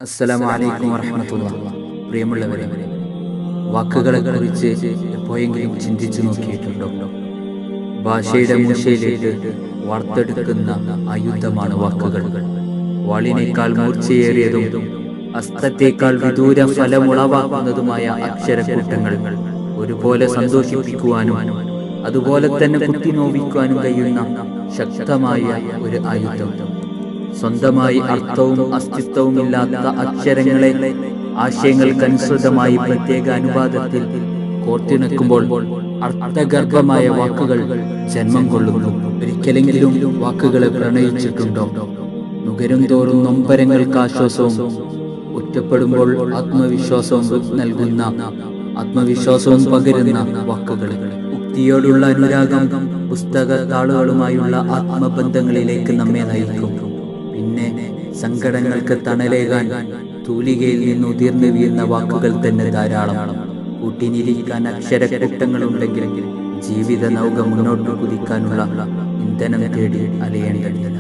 അസ്സലാമു അലൈക്കും വറഹ്മത്തുള്ളാഹി. പ്രിയമുള്ളവരെ, വാക്കുകളെ കുറിച്ച് എപ്പോഴെങ്കിലും ചിന്തിച്ചു നോക്കിയിട്ടുണ്ടോ? ഭാഷയുടെ മൂശയിലിട്ട് വാർത്തെടുക്കുന്ന ആയുധമാണ് വാക്കുകൾ. വാളിനേക്കാൾ മൂർച്ചയേറിയതും അസ്ത്രത്തേക്കാൾ വിദൂര ഫലമുളവാക്കുന്നതുമായ അക്ഷരക്കൂട്ടങ്ങൾ ഒരുപോലെ സന്തോഷിപ്പിക്കുവാനും അതുപോലെ തന്നെ കുത്തിനോവിക്കുവാനും കഴിയുന്ന ശക്തമായ ഒരു ആയുധം. സ്വന്തമായി അർത്ഥവും അസ്തിത്വവും ഇല്ലാത്ത അക്ഷരങ്ങളെ ആശയങ്ങൾക്കനുസൃതമായി പ്രത്യേക അനുപാതത്തിൽ കോർത്തിണക്കുമ്പോൾ അർത്ഥഗർഭമായ വാക്കുകൾ ജന്മം കൊള്ളുന്നു. ഒരിക്കലെങ്കിലും വാക്കുകളെ പ്രണയിച്ചിട്ടുണ്ടോ? നുകരും തോറും നൊമ്പരങ്ങൾക്ക് ആശ്വാസവും ഒറ്റപ്പെടുമ്പോൾ ആത്മവിശ്വാസവും പകരുന്ന വാക്കുകൾ. ഉക്തിയോടുള്ള അനുരാഗം പുസ്തക താളുകളുമായുള്ള ആത്മബന്ധങ്ങളിലേക്ക് നമ്മെ നയിക്കും. പിന്നെ സങ്കടങ്ങൾക്ക് തണലേകാൻ തൂലികയിൽ നിന്ന് ഉതിർന്നു വീഴുന്ന വാക്കുകൾ തന്നെ ധാരാളം. കൂട്ടിനിരിക്കാൻ അക്ഷരക്കൂട്ടങ്ങളുണ്ടെങ്കിൽ ജീവിത നൗക മുന്നോട്ട് കുതിക്കാനുള്ള ഇന്ധനം തേടി അലയേണ്ടതില്ല.